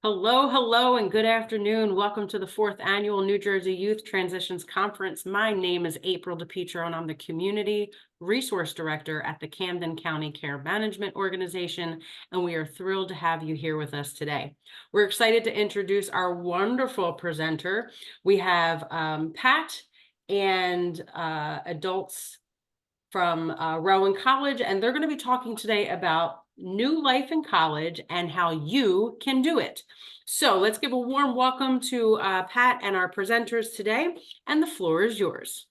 Hello, hello, and good afternoon. Welcome to the 4th Annual New Jersey Youth Transitions Conference. My name is April DePietro, and I'm the Community Resource Director at the Camden County Care Management Organization, and we are thrilled to have you here with us today. We're excited to introduce our wonderful presenter. We have Pat and adults from Rowan College, and they're going to be talking today about new life in college and how you can do it. So let's give a warm welcome to Pat and our presenters today, and the floor is yours.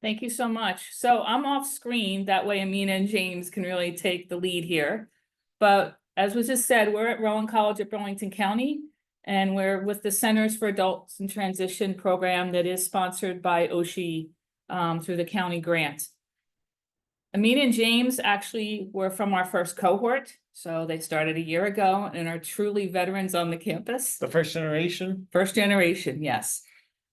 Thank you so much. So I'm off screen, that way Aminah and James can really take the lead here. But as was just said, we're at Rowan College at Burlington County, and we're with the Centers for Adults in Transition program that is sponsored by OSHE through the county grant. Aminah and James actually were from our first cohort. So they started a year ago and are truly veterans on the campus. The first generation? First generation, yes.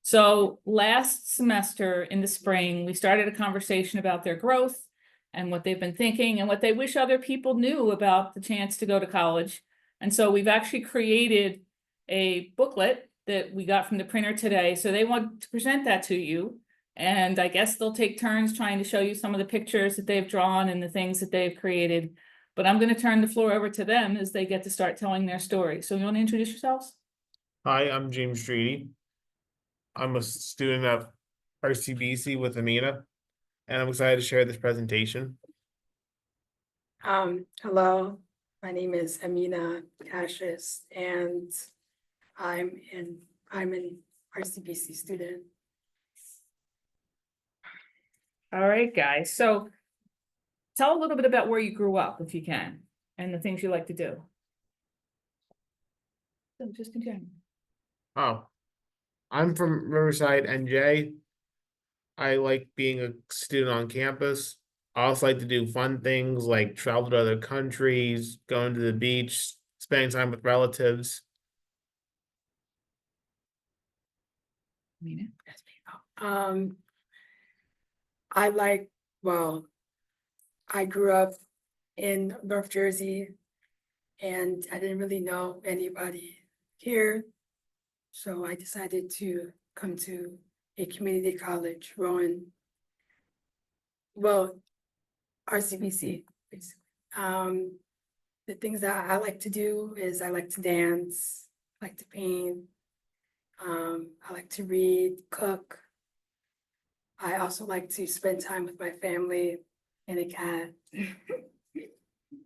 So last semester in the spring, we started a conversation about their growth and what they've been thinking and what they wish other people knew about the chance to go to college. And so we've actually created a booklet that we got from the printer today. So they want to present that to you. And I guess they'll take turns trying to show you some of the pictures that they've drawn and the things that they've created. But I'm going to turn the floor over to them as they get to start telling their story. So you want to introduce yourselves? Hi, I'm James Streety. I'm a student of RCBC with Aminah, and I'm excited to share this presentation. Hello, my name is Aminah Cassius, and I'm an RCBC student. All right, guys. So tell a little bit about where you grew up, if you can, and the things you like to do. So just in general. Oh, I'm from Riverside, NJ. I like being a student on campus. I also like to do fun things like travel to other countries, going to the beach, spending time with relatives. Aminah? I grew up in North Jersey, and I didn't really know anybody here. So I decided to come to a community college, Rowan. Well, RCBC, basically. The things that I like to do is I like to dance, I like to paint, I like to read, cook. I also like to spend time with my family and a cat.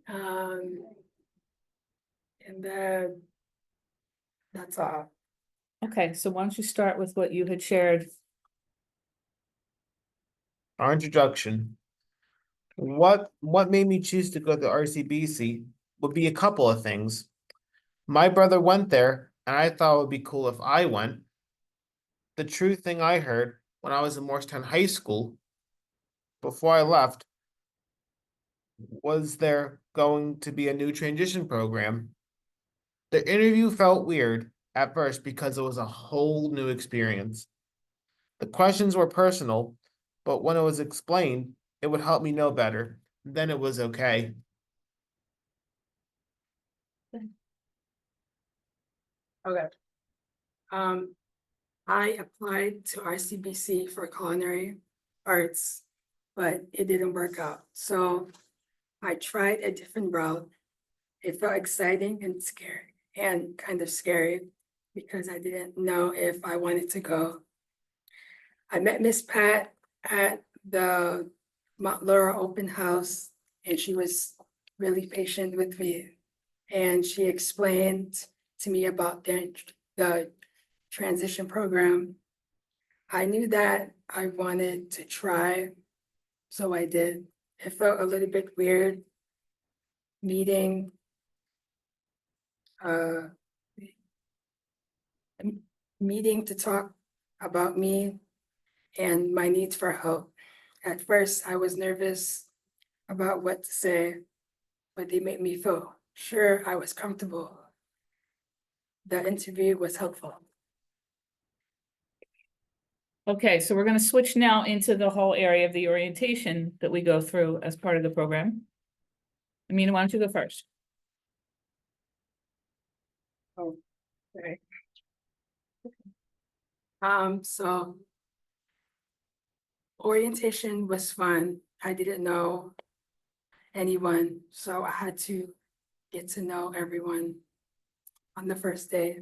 And that's all. Okay, so why don't you start with what you had shared? Our introduction. What made me choose to go to RCBC would be a couple of things. My brother went there, and I thought it would be cool if I went. The true thing I heard when I was in Morristown High School, before I left, was there going to be a new transition program. The interview felt weird at first because it was a whole new experience. The questions were personal, but when it was explained, it would help me know better. Then it was okay. Okay. I applied to RCBC for culinary arts, but it didn't work out. So I tried a different route. It felt exciting and scary, and kind of scary because I didn't know if I wanted to go. I met Miss Pat at the Mount Laura open house, and she was really patient with me. And she explained to me about the transition program. I knew that I wanted to try, so I did. It felt a little bit weird meeting to talk about me and my needs for help. At first, I was nervous about what to say, but they made me feel sure I was comfortable. The interview was helpful. Okay, so we're going to switch now into the whole area of the orientation that we go through as part of the program. Aminah, why don't you go first? Right. So orientation was fun. I didn't know anyone, so I had to get to know everyone on the first day.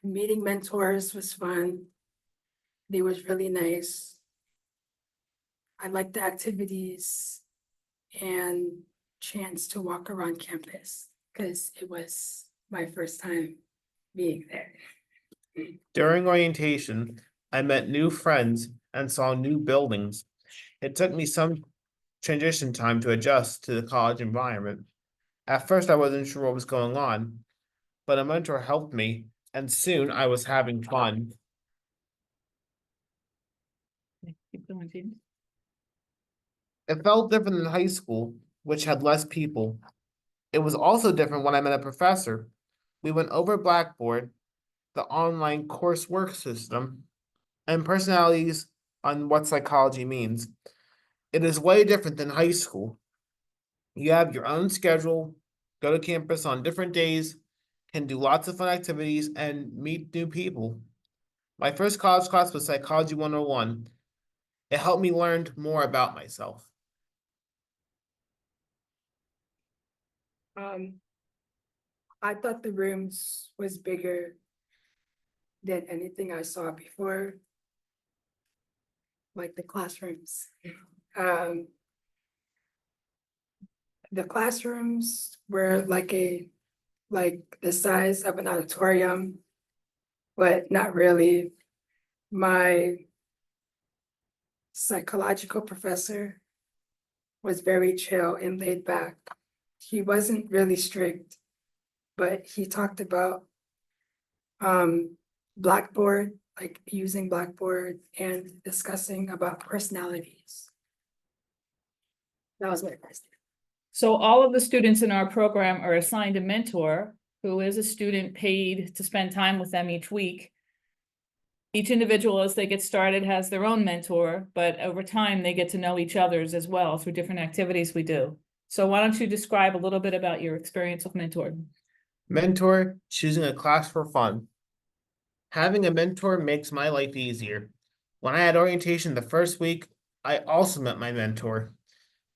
Meeting mentors was fun. They was really nice. I liked the activities and chance to walk around campus because it was my first time being there. During orientation, I met new friends and saw new buildings. It took me some transition time to adjust to the college environment. At first, I wasn't sure what was going on, but a mentor helped me, and soon I was having fun. Keep going, James. It felt different than high school, which had less people. It was also different when I met a professor. We went over Blackboard, the online coursework system, and personalities on what psychology means. It is way different than high school. You have your own schedule, go to campus on different days, can do lots of fun activities, and meet new people. My first college class was Psychology 101. It helped me learn more about myself. I thought the rooms was bigger than anything I saw before, like the classrooms. The classrooms were like the size of an auditorium, but not really. My psychological professor was very chill and laid back. He wasn't really strict, but he talked about Blackboard, like using Blackboard and discussing about personalities. That was my first year. So all of the students in our program are assigned a mentor who is a student paid to spend time with them each week. Each individual, as they get started, has their own mentor, but over time they get to know each other's as well through different activities we do. So why don't you describe a little bit about your experience with mentor? Mentor, choosing a class for fun. Having a mentor makes my life easier. When I had orientation the first week, I also met my mentor.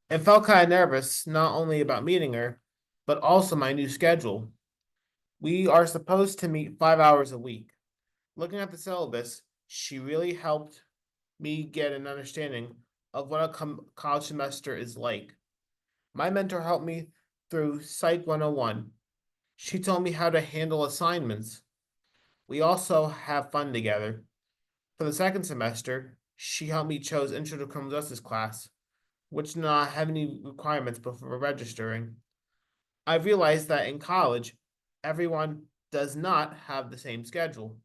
It felt kind of nervous, not only about meeting her, but also my new schedule. We are supposed to meet 5 hours a week. Looking at the syllabus, she really helped me get an understanding of what a college semester is like. My mentor helped me through Psych 101. She told me how to handle assignments. We also have fun together. For the second semester, she helped me choose Intro to Criminal Justice class, which did not have any requirements before registering. I realized that in college, everyone does not have the same schedule.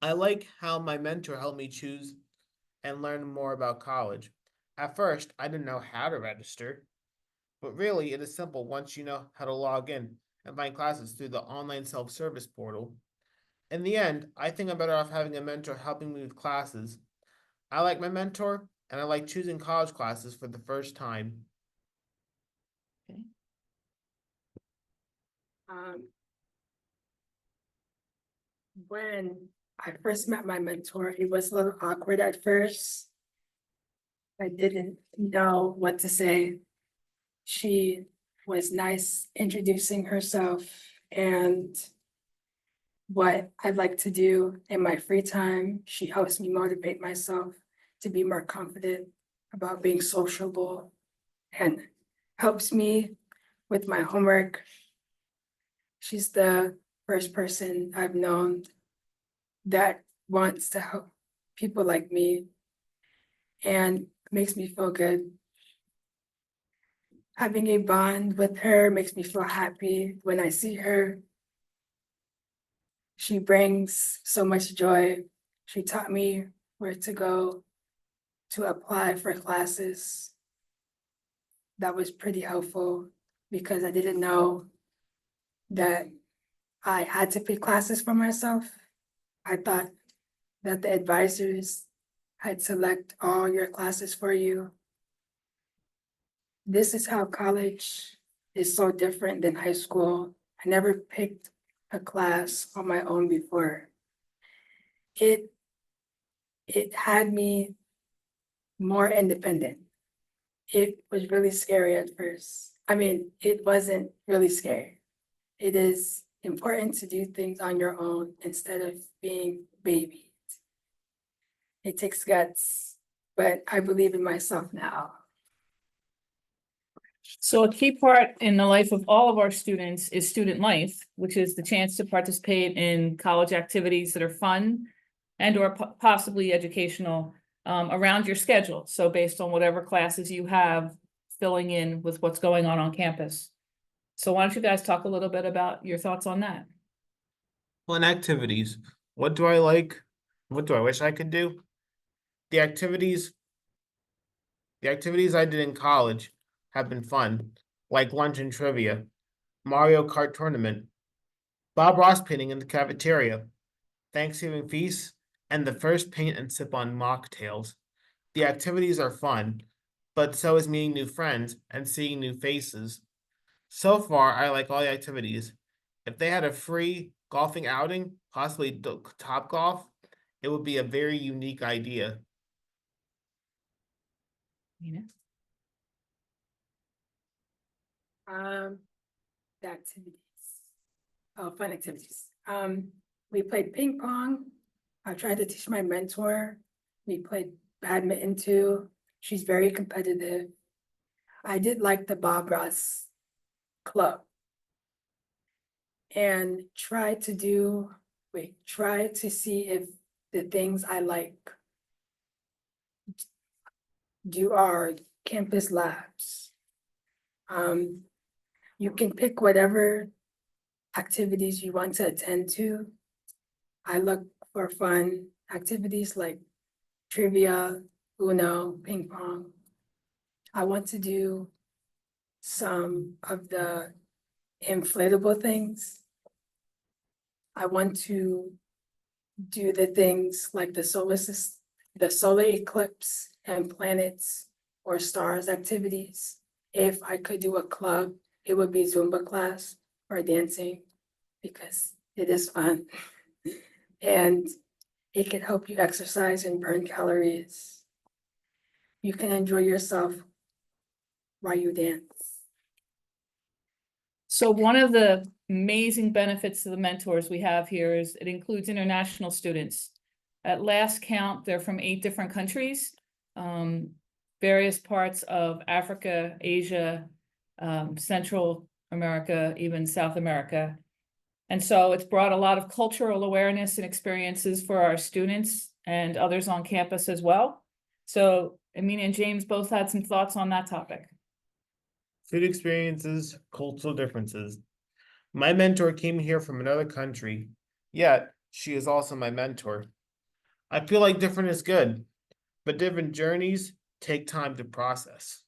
I like how my mentor helped me choose and learn more about college. At first, I didn't know how to register, but really it is simple once you know how to log in and find classes through the online self-service portal. In the end, I think I'm better off having a mentor helping me with classes. I like my mentor, and I like choosing college classes for the first time. Okay. When I first met my mentor, it was a little awkward at first. I didn't know what to say. She was nice introducing herself and what I'd like to do in my free time. She helps me motivate myself to be more confident about being sociable and helps me with my homework. She's the first person I've known that wants to help people like me and makes me feel good. Having a bond with her makes me feel happy when I see her. She brings so much joy. She taught me where to go to apply for classes. That was pretty helpful because I didn't know that I had to pick classes for myself. I thought that the advisors had select all your classes for you. This is how college is so different than high school. I never picked a class on my own before. It had me more independent. It was really scary at first. I mean, it wasn't really scary. It is important to do things on your own instead of being babied. It takes guts, but I believe in myself now. So a key part in the life of all of our students is student life, which is the chance to participate in college activities that are fun and or possibly educational around your schedule. So based on whatever classes you have, filling in with what's going on campus. So why don't you guys talk a little bit about your thoughts on that? Fun activities. What do I like? What do I wish I could do? The activities I did in college have been fun, like lunch and trivia, Mario Kart tournament, Bob Ross painting in the cafeteria, Thanksgiving feast, and the first paint and sip on mocktails. The activities are fun, but so is meeting new friends and seeing new faces. So far, I like all the activities. If they had a free golfing outing, possibly Top Golf, it would be a very unique idea. Nina? The activities. Oh, fun activities. We played ping pong. I tried to teach my mentor. We played badminton too. She's very competitive. I did like the Bob Ross club. And try to see if the things I like do our campus labs. You can pick whatever activities you want to attend to. I look for fun activities like trivia, Uno, ping pong. I want to do some of the inflatable things. I want to do the things like the solar eclipse and planets or stars activities. If I could do a club, it would be Zumba class or dancing because it is fun. And it can help you exercise and burn calories. You can enjoy yourself while you dance. So one of the amazing benefits of the mentors we have here is it includes international students. At last count, they're from 8 different countries, various parts of Africa, Asia, Central America, even South America. And so it's brought a lot of cultural awareness and experiences for our students and others on campus as well. So Aminah and James both had some thoughts on that topic. Food experiences, cultural differences. My mentor came here from another country, yet she is also my mentor. I feel like different is good, but different journeys take time to process.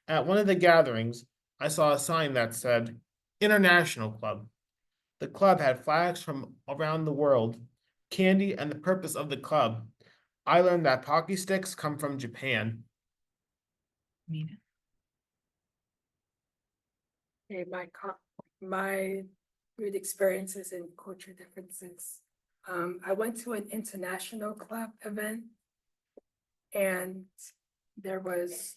At one of the gatherings, I saw a sign that said, International Club. The club had flags from around the world, candy, and the purpose of the club. I learned that pocky sticks come from Japan. Aminah. Okay, my food experiences and culture differences. I went to an international club event and there was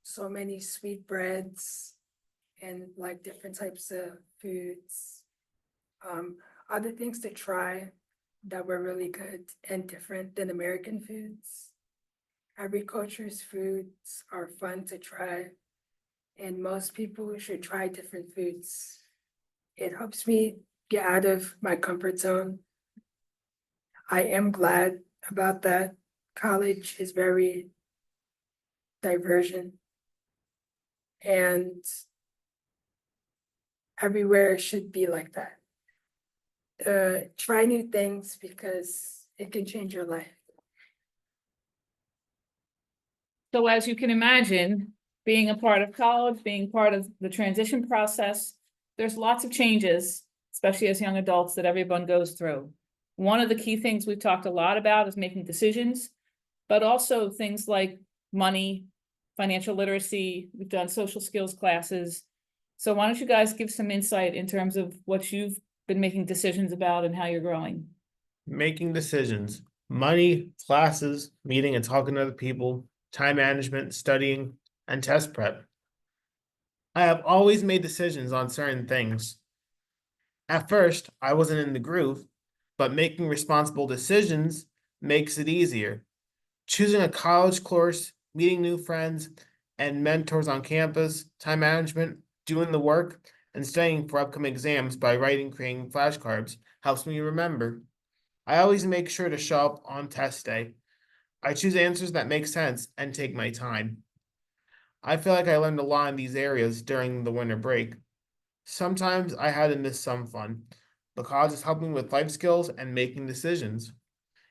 so many sweetbreads and like different types of foods. Other things to try that were really good and different than American foods. Every culture's foods are fun to try, and most people should try different foods. It helps me get out of my comfort zone. I am glad about that. College is very diversion, and everywhere should be like that. Try new things because it can change your life. So as you can imagine, being a part of college, being part of the transition process, there's lots of changes, especially as young adults, that everyone goes through. One of the key things we've talked a lot about is making decisions, but also things like money, financial literacy. We've done social skills classes. So why don't you guys give some insight in terms of what you've been making decisions about and how you're growing? Making decisions, money, classes, meeting and talking to other people, time management, studying, and test prep. I have always made decisions on certain things. At first, I wasn't in the groove, but making responsible decisions makes it easier. Choosing a college course, meeting new friends and mentors on campus, time management, doing the work, and studying for upcoming exams by writing, creating flashcards helps me remember. I always make sure to show up on test day. I choose answers that make sense and take my time. I feel like I learned a lot in these areas during the winter break. Sometimes I had to miss some fun, but college has helped me with life skills and making decisions.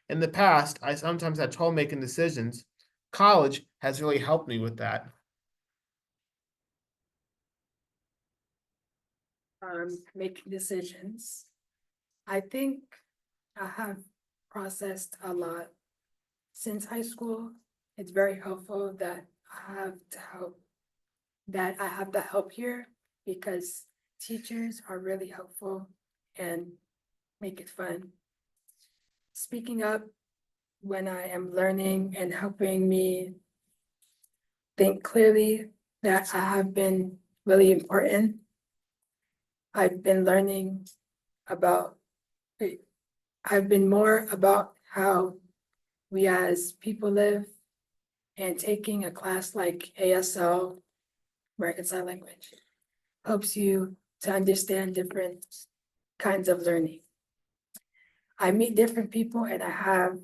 In the past, I sometimes had trouble making decisions. College has really helped me with that. Making decisions. I think I have processed a lot since high school. It's very helpful that I have the help here because teachers are really helpful and make it fun. Speaking up when I am learning and helping me think clearly, that I have been really important. I've been learning about, I've been more about how we as people live, and taking a class like ASL, American Sign Language, helps you to understand different kinds of learning. I meet different people and I have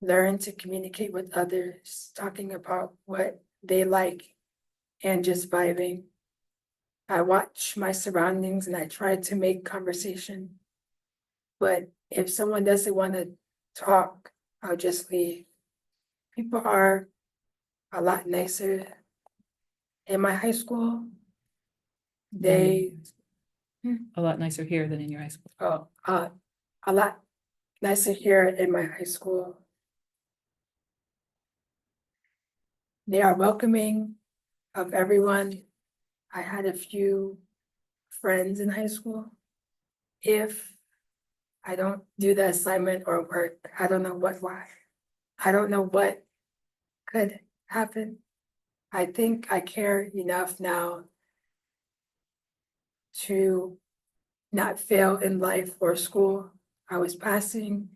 learned to communicate with others, talking about what they like and just vibing. I watch my surroundings and I try to make conversation. But if someone doesn't want to talk, I'll just leave. People are a lot nicer. In my high school, they, A lot nicer here than in your high school. a lot nicer here in my high school. They are welcoming of everyone. I had a few friends in high school. If I don't do the assignment or work, I don't know why. I don't know what could happen. I think I care enough now to not fail in life or school. I was passing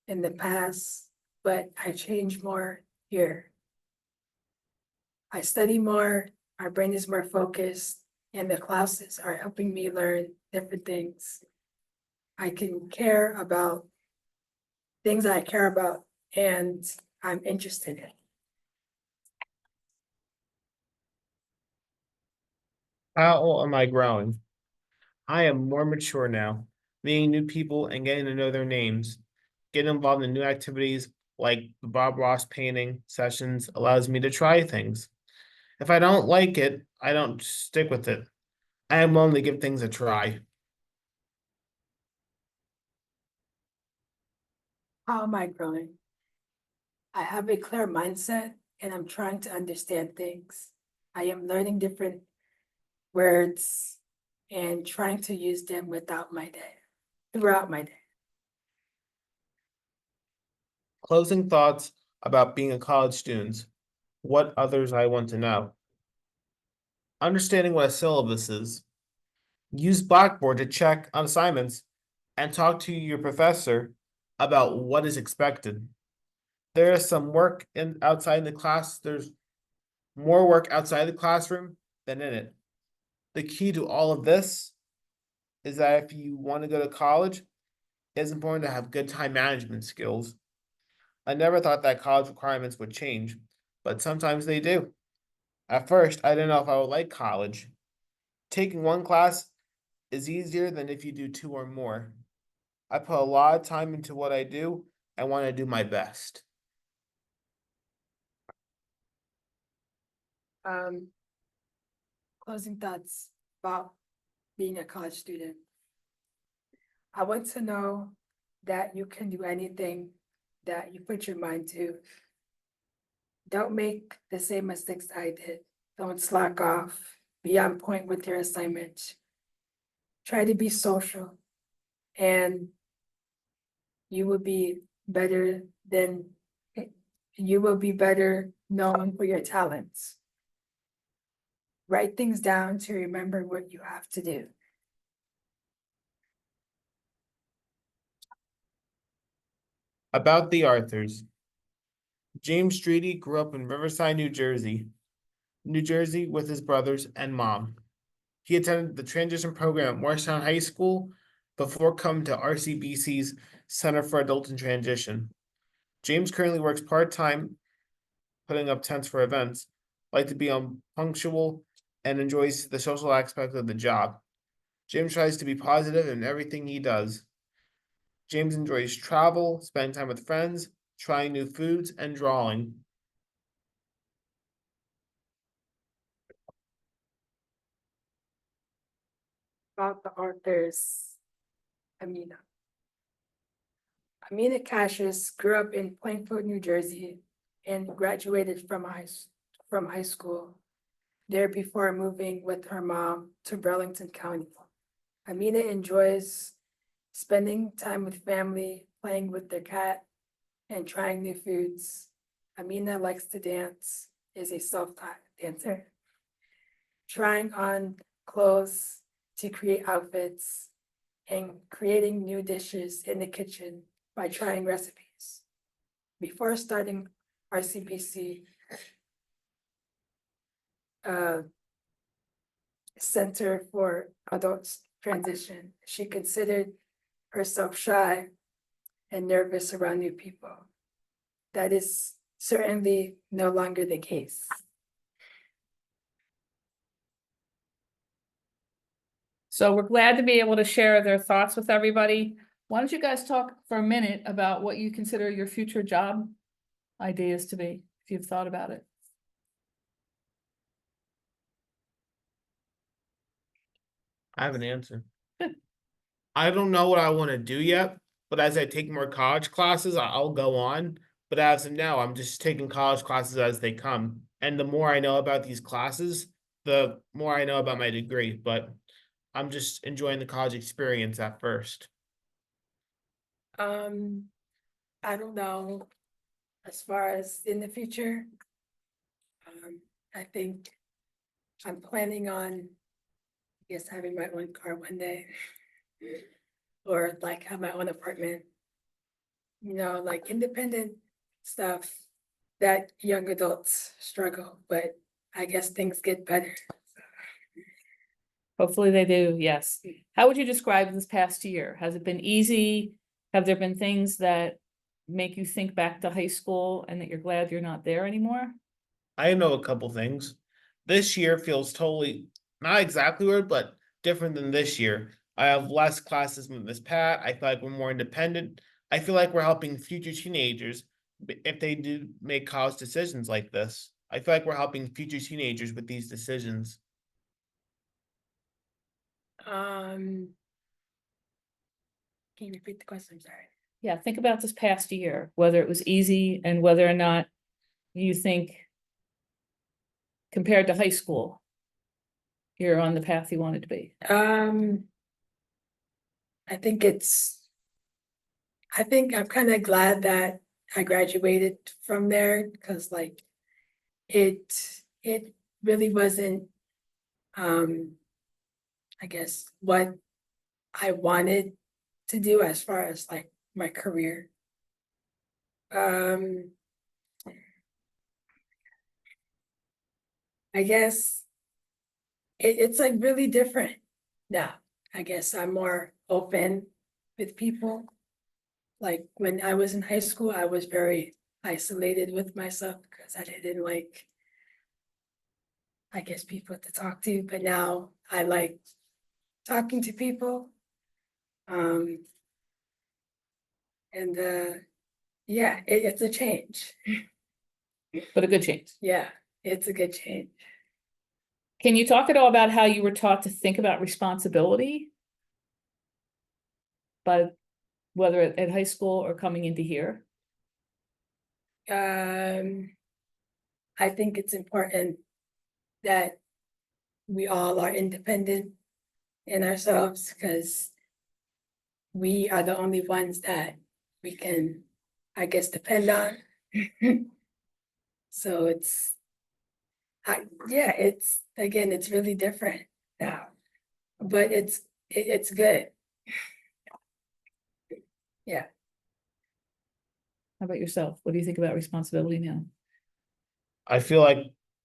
in the past, but I changed more here. I study more, my brain is more focused, and the classes are helping me learn different things. I can care about things I care about and I'm interested in. How am I growing? I am more mature now, meeting new people and getting to know their names. Getting involved in new activities like the Bob Ross painting sessions allows me to try things. If I don't like it, I don't stick with it. I am willing to give things a try. How am I growing? I have a clear mindset and I'm trying to understand things. I am learning different words and trying to use them throughout my day. Closing thoughts about being a college student. What others I want to know. Understanding what a syllabus is. Use Blackboard to check on assignments and talk to your professor about what is expected. There is some work outside the class. There's more work outside the classroom than in it. The key to all of this is that if you want to go to college, it's important to have good time management skills. I never thought that college requirements would change, but sometimes they do. At first, I didn't know if I would like college. Taking one class is easier than if you do two or more. I put a lot of time into what I do and want to do my best. Closing thoughts about being a college student. I want to know that you can do anything that you put your mind to. Don't make the same mistakes I did. Don't slack off. Be on point with your assignment. try to be social, and you will be better than, you will be better known for your talents. Write things down to remember what you have to do. About the Arthurs. James Streety grew up in Riverside, New Jersey, with his brothers and mom. He attended the transition program at Morristown High School before coming to RCBC's Center for Adult in Transition. James currently works part-time, putting up tents for events, like to be punctual, and enjoys the social aspect of the job. James tries to be positive in everything he does. James enjoys travel, spending time with friends, trying new foods, and drawing. About the authors, Aminah. Aminah Cassius grew up in Plainfield, New Jersey, and graduated from high school there before moving with her mom to Burlington County. Aminah enjoys spending time with family, playing with their cat, and trying new foods. Aminah likes to dance, is a self-taught dancer. Trying on clothes to create outfits, and creating new dishes in the kitchen by trying recipes. Before starting RCBC, Center for Adults Transition, she considered herself shy and nervous around new people. That is certainly no longer the case. So we're glad to be able to share their thoughts with everybody. Why don't you guys talk for a minute about what you consider your future job ideas to be, if you've thought about it? I have an answer. Good. I don't know what I want to do yet, but as I take more college classes, I'll go on. But as of now, I'm just taking college classes as they come. And the more I know about these classes, the more I know about my degree. But I'm just enjoying the college experience at first. I don't know, as far as in the future. I think I'm planning on, I guess, having my own car one day. Or like have my own apartment. You know, like independent stuff that young adults struggle, but I guess things get better. Hopefully they do, yes. How would you describe this past year? Has it been easy? Have there been things that make you think back to high school and that you're glad you're not there anymore? I know a couple things. This year feels totally not exactly weird, but different than this year. I have less classes with Miss Pat. I feel like we're more independent. I feel like we're helping future teenagers if they do make college decisions like this. I feel like we're helping future teenagers with these decisions. Can you repeat the question? I'm sorry. Yeah, think about this past year, whether it was easy and whether or not you think compared to high school, you're on the path you wanted to be. I think I'm kind of glad that I graduated from there, because like it really wasn't I guess what I wanted to do as far as like my career. I guess it's like really different now. I guess I'm more open with people. Like when I was in high school, I was very isolated with myself because I didn't like, I guess, people to talk to, but now I like talking to people. Yeah, it's a change. But a good change. Yeah, it's a good change. Can you talk at all about how you were taught to think about responsibility? But whether at high school or coming into here? I think it's important that we all are independent in ourselves because we are the only ones that we can, I guess, depend on. So yeah, it's really different now, but it's good. Yeah. How about yourself? What do you think about responsibility now? I feel like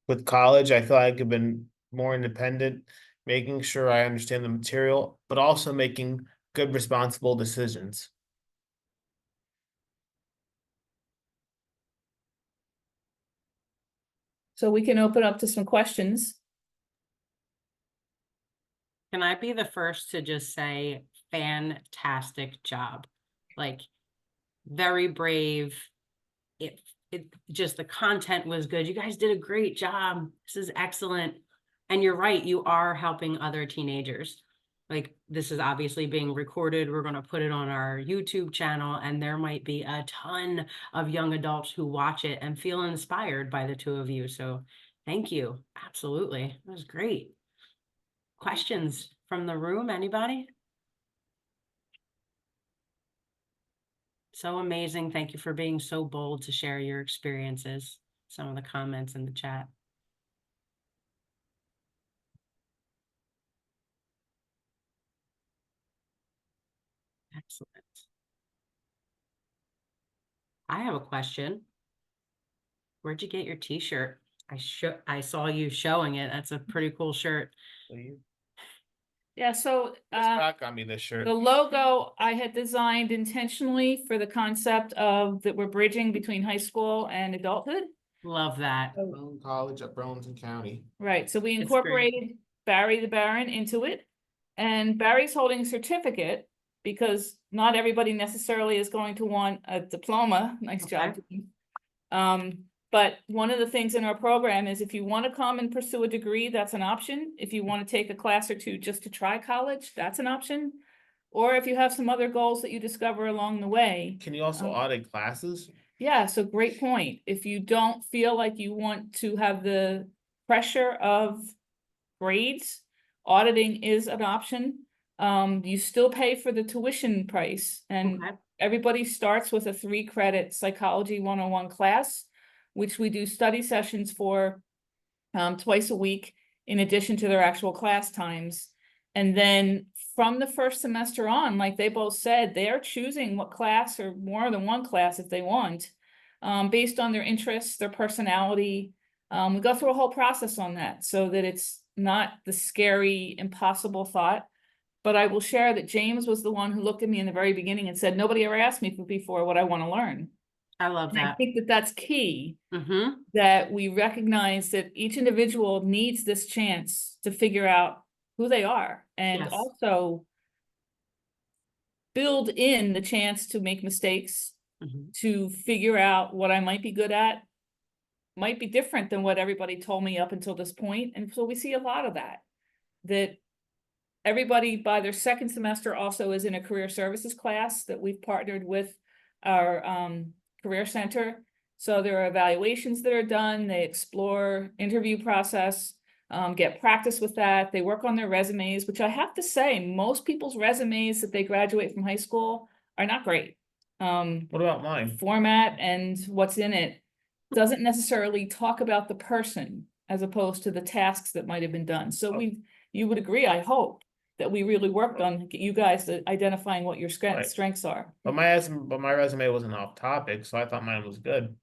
with college, I feel like I've been more independent, making sure I understand the material, but also making good, responsible decisions. So we can open up to some questions. Can I be the first to just say fantastic job? Like, very brave. It just, the content was good. You guys did a great job. This is excellent. And you're right, you are helping other teenagers. Like, this is obviously being recorded. We're going to put it on our YouTube channel, and there might be a ton of young adults who watch it and feel inspired by the two of you. So thank you. Absolutely. That was great. Questions from the room, anybody? So amazing. Thank you for being so bold to share your experiences. Some of the comments in the chat. Excellent. I have a question. Where'd you get your t-shirt? I saw you showing it. That's a pretty cool shirt. Yeah, so Scott got me this shirt. the logo I had designed intentionally for the concept of that we're bridging between high school and adulthood. Love that. Rowan College at Burlington County. Right, so we It's great. incorporated Barry the Baron into it. And Barry's holding a certificate because not everybody necessarily is going to want a diploma. Nice job. But one of the things in our program is if you want to come and pursue a degree, that's an option. If you want to take a class or two just to try college, that's an option. Or if you have some other goals that you discover along the way. Can you also audit classes? Yeah, so great point. If you don't feel like you want to have the pressure of grades, auditing is an option. You still pay for the tuition price, and Okay. everybody starts with a 3-credit psychology 101 class, which we do study sessions for twice a week in addition to their actual class times. And then from the first semester on, like they both said, they are choosing what class or more than one class if they want, based on their interests, their personality. We go through a whole process on that so that it's not the scary, impossible thought. But I will share that James was the one who looked at me in the very beginning and said, nobody ever asked me before what I want to learn. I love And I that. think that that's key, Mm-hmm. that we recognize that each individual needs this chance to figure out who they are, and Yes. also build in the chance to make mistakes, Mm-hmm. to figure out what I might be good at, might be different than what everybody told me up until this point. And so we see a lot of that everybody by their second semester also is in a career services class that we've partnered with our career center. So there are evaluations that are done. They explore interview process, get practice with that. They work on their resumes, which I have to say, most people's resumes that they graduate from high school are not great. What about mine? Format and what's in it doesn't necessarily talk about the person as opposed to the tasks that might have been done. So you would agree, I hope, that we really worked on you guys identifying what your strengths are. But my resume wasn't off topic, so I thought mine was good.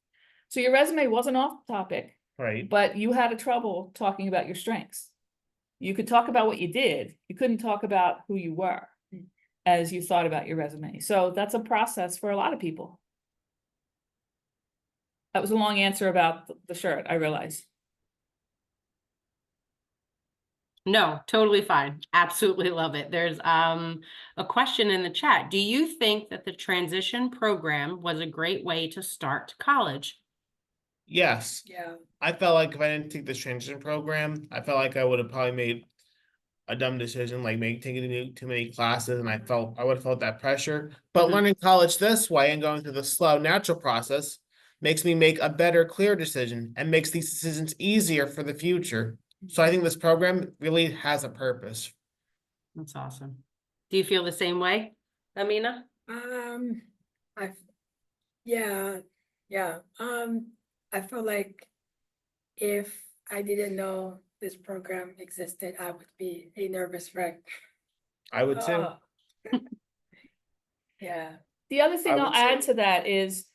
So your resume wasn't off topic, Right. but you had a trouble talking about your strengths. You could talk about what you did. You couldn't talk about who you were as you thought about your resume. So that's a process for a lot of people. That was a long answer about the shirt, I realize. No, totally fine. Absolutely love it. There's a question in the chat. Do you think that the transition program was a great way to start college? Yes. Yeah. I felt like if I didn't take this transition program, I felt like I would have probably made a dumb decision, like taking too many classes, and I would have felt that pressure. But Mhm. learning college this way and going through the slow, natural process makes me make a better, clear decision and makes these decisions easier for the future. So I think this program really has a purpose. That's awesome. Do you feel the same way, Aminah? I, yeah, yeah. I feel like if I didn't know this program existed, I would be a nervous wreck. I would too. Yeah. The other thing I I'll would add say- to that is,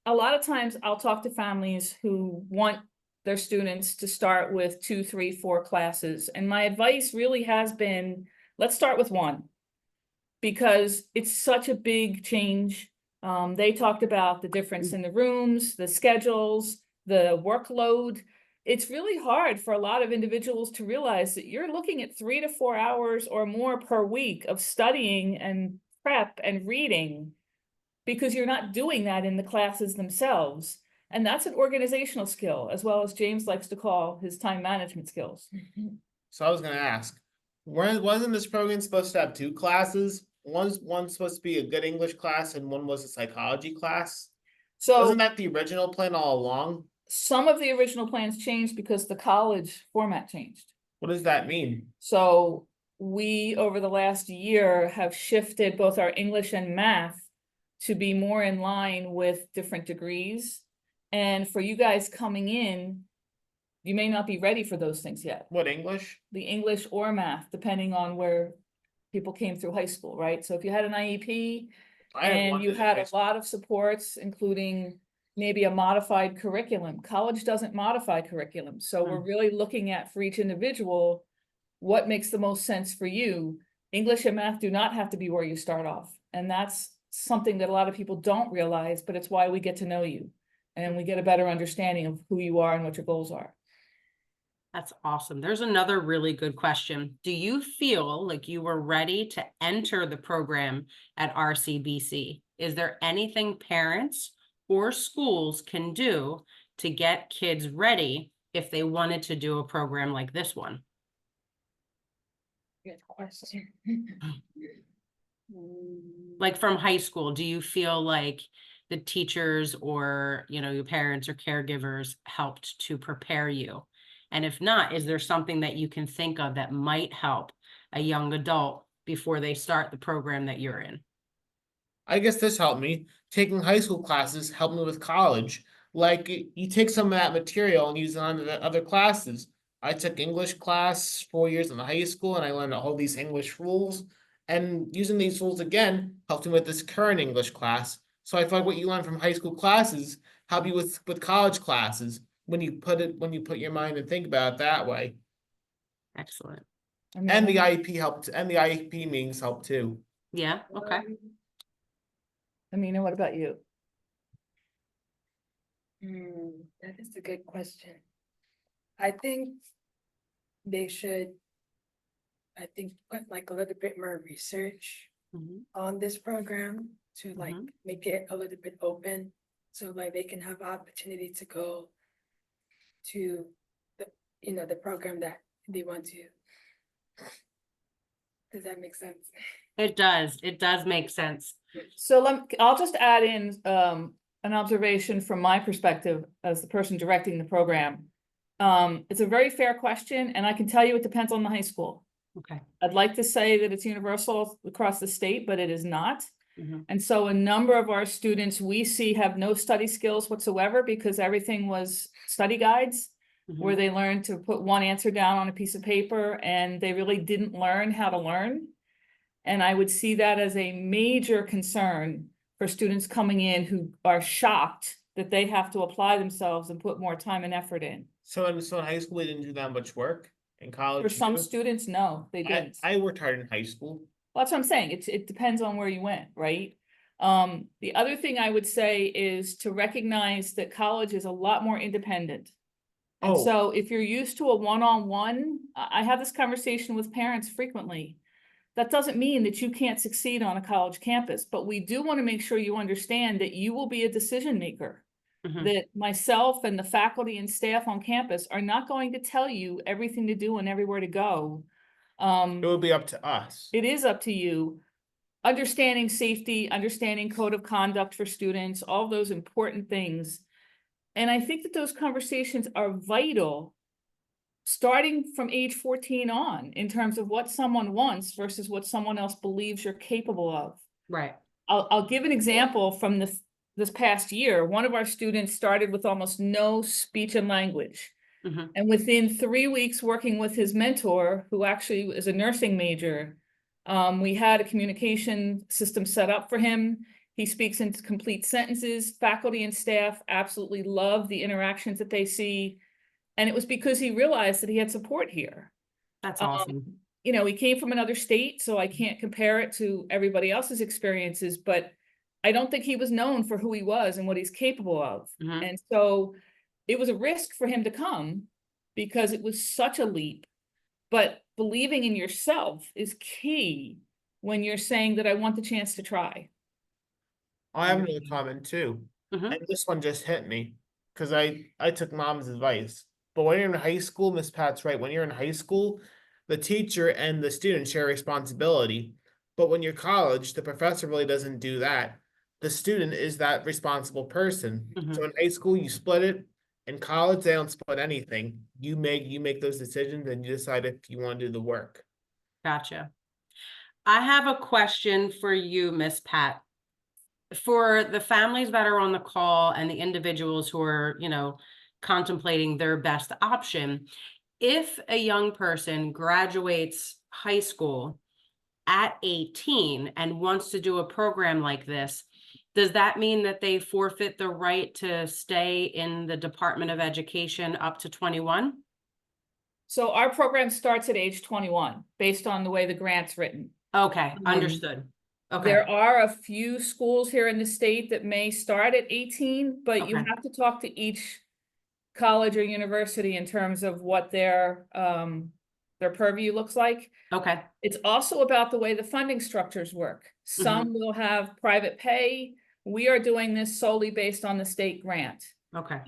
a lot of times I'll talk to families who want their students to start with 2, 3, 4 classes. And my advice really has been, let's start with 1. Because it's such a big change. They talked about the difference in the rooms, the schedules, the workload. It's really hard for a lot of individuals to realize that you're looking at 3 to 4 hours or more per week of studying and prep and reading, because you're not doing that in the classes themselves. And that's an organizational skill, as well as James likes to call his time management skills. So I was gonna ask, wasn't this program supposed to have 2 classes? One's supposed to be a good English class and one was a psychology class? So Wasn't that the original plan all along? some of the original plans changed because the college format changed. What does that mean? So we, over the last year, have shifted both our English and math to be more in line with different degrees. And for you guys coming in, you may not be ready for those things yet. What, English? The English or math, depending on where people came through high school, right? So if you had an IEP I had and one you in had high a school. lot of supports, including maybe a modified curriculum. College doesn't modify curriculum. So we're really looking at, for each individual, what makes the most sense for you. English and math do not have to be where you start off. And that's something that a lot of people don't realize, but it's why we get to know you. And we get a better understanding of who you are and what your goals are. That's awesome. There's another really good question. Do you feel like you were ready to enter the program at RCBC? Is there anything parents or schools can do to get kids ready if they wanted to do a program like this one? Good question. Like from high school, do you feel like the teachers or, your parents or caregivers helped to prepare you? And if not, is there something that you can think of that might help a young adult before they start the program that you're in? I guess this helped me. Taking high school classes helped me with college. Like, you take some of that material and use it on the other classes. I took English class 4 years in high school and I learned all these English rules. And using these rules again helped me with this current English class. So I feel like what you learn from high school classes help you with college classes when you put your mind and think about it that way. Excellent. And the IEP helped, and the IEP meetings helped too. Yeah, okay. Aminah, what about you? That is a good question. I think they should, put like a little bit more research Mhm. on this program to like make it a little bit open. So like they can have opportunity to go to the program that they want to. Does that make sense? It does. It does make sense. So I'll just add in an observation from my perspective as the person directing the program. It's a very fair question, and I can tell you it depends on the high school. Okay. I'd like to say that it's universal across the state, but it is not. Mhm. And so a number of our students we see have no study skills whatsoever because everything was study guides where they learned to put one answer down on a piece of paper and they really didn't learn how to learn. And I would see that as a major concern for students coming in who are shocked that they have to apply themselves and put more time and effort in. So in high school, we didn't do that much work. In college, For some you do? students, no, they didn't. I worked hard in high school. Well, that's what I'm saying. It depends on where you went, right? The other thing I would say is to recognize that college is a lot more independent. And Oh. so if you're used to a one-on-one, I have this conversation with parents frequently. That doesn't mean that you can't succeed on a college campus, but we do want to make sure you understand that you will be a decision maker. That myself and the faculty and staff on campus are not going to tell you everything to do and everywhere to go. It would be up to us. It is up to you. Understanding safety, understanding code of conduct for students, all those important things. And I think that those conversations are vital starting from age 14 on, in terms of what someone wants versus what someone else believes you're capable of. Right. I'll give an example from this past year. One of our students started with almost no speech and language. Mhm. And within 3 weeks working with his mentor, who actually is a nursing major, we had a communication system set up for him. He speaks in complete sentences. Faculty and staff absolutely love the interactions that they see. And it was because he realized that he had support here. That's awesome. You know, he came from another state, so I can't compare it to everybody else's experiences, but I don't think he was known for who he was and what he's capable of. Mhm. And so it was a risk for him to come because it was such a leap. But believing in yourself is key when you're saying that I want the chance to try. I have another comment too, Mhm. and this one just hit me, cause I took mom's advice. But when you're in high school, Miss Pat's right, when you're in high school, the teacher and the student share responsibility. But when you're college, the professor really doesn't do that. The student is that responsible person. Mhm. So in high school, you split it. In college, they don't split anything. You make those decisions and you decide if you want to do the work. Gotcha. I have a question for you, Miss Pat. For the families that are on the call and the individuals who are, contemplating their best option, if a young person graduates high school at 18 and wants to do a program like this, does that mean that they forfeit the right to stay in the Department of Education up to 21? So our program starts at age 21, based on the way the grant's written. Okay, understood. Okay, There are a few schools here in the state that may start at 18, but you Okay. have to talk to each college or university in terms of what their purview looks like. okay, It's also about the way the funding structures work. Some will have private pay. We are doing this solely based on the state grant. okay.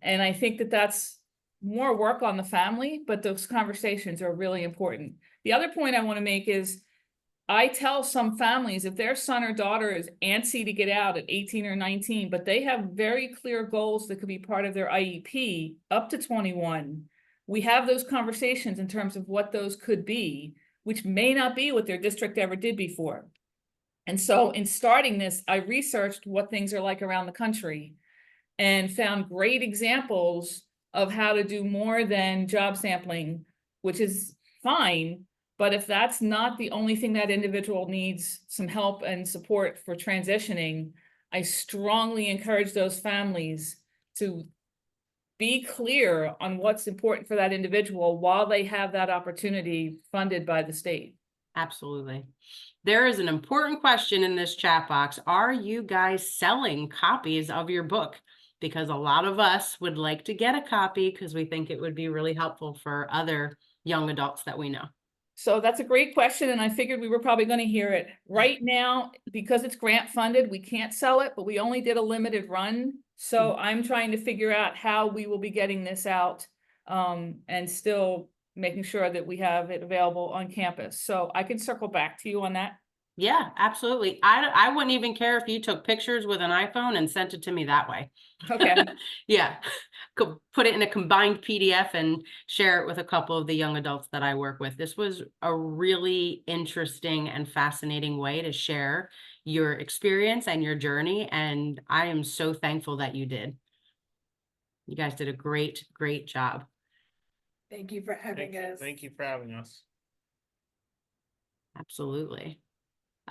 And I think that that's more work on the family, but those conversations are really important. The other point I want to make is I tell some families if their son or daughter is antsy to get out at 18 or 19, but they have very clear goals that could be part of their IEP up to 21, we have those conversations in terms of what those could be, which may not be what their district ever did before. And so in starting this, I researched what things are like around the country and found great examples of how to do more than job sampling, which is fine. But if that's not the only thing that individual needs some help and support for transitioning, I strongly encourage those families to be clear on what's important for that individual while they have that opportunity funded by the state. Absolutely. There is an important question in this chat box. Are you guys selling copies of your book? Because a lot of us would like to get a copy because we think it would be really helpful for other young adults that we know. So that's a great question, and I figured we were probably going to hear it. Right now, because it's grant funded, we can't sell it, but we only did a limited run. So I'm trying to figure out how we will be getting this out and still making sure that we have it available on campus. So I can circle back to you on that. Yeah, absolutely. I wouldn't even care if you took pictures with an iPhone and sent it to me that way. Okay. Yeah, could put it in a combined PDF and share it with a couple of the young adults that I work with. This was a really interesting and fascinating way to share your experience and your journey, and I am so thankful that you did. You guys did a great, great job. Thank you for having us. Thank you for having us. Absolutely.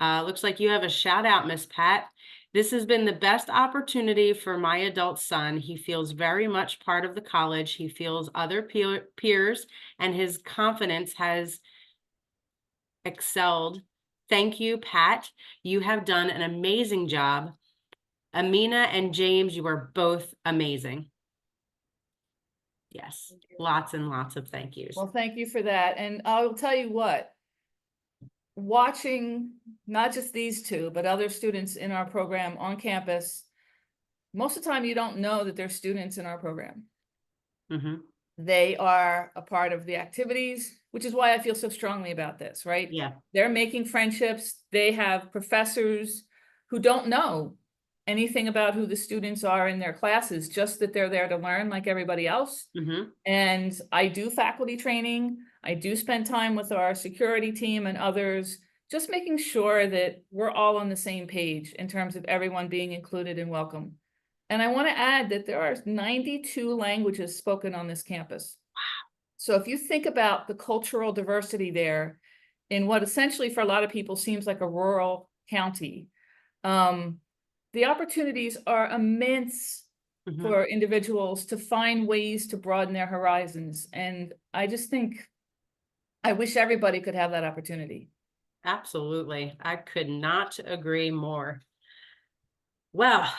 Looks like you have a shout out, Miss Pat. This has been the best opportunity for my adult son. He feels very much part of the college. He feels other peers, and his confidence has excelled. Thank you, Pat. You have done an amazing job. Aminah and James, you are both amazing. Yes, lots and lots of thank yous. Well, thank you for that. And I'll tell you what, watching not just these two, but other students in our program on campus, most of the time you don't know that they're students in our program. Mm-hmm. They are a part of the activities, which is why I feel so strongly about this, right? Yeah. They're making friendships. They have professors who don't know anything about who the students are in their classes, just that they're there to learn like everybody else. Mhm. And I do faculty training. I do spend time with our security team and others, just making sure that we're all on the same page in terms of everyone being included and welcome. And I want to add that there are 92 languages spoken on this campus. Wow. So if you think about the cultural diversity there in what essentially for a lot of people seems like a rural county, the opportunities are immense Mhm. for individuals to find ways to broaden their horizons. And I just think, I wish everybody could have that opportunity. Absolutely. I could not agree more. Well,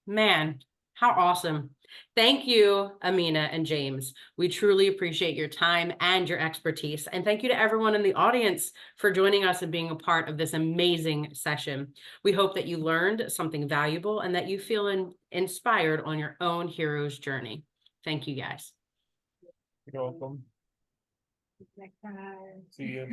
man, how awesome. Thank you, Aminah and James. We truly appreciate your time and your expertise. And thank you to everyone in the audience for joining us and being a part of this amazing session. We hope that you learned something valuable and that you feel inspired on your own hero's journey. Thank you, guys. You're welcome. See you.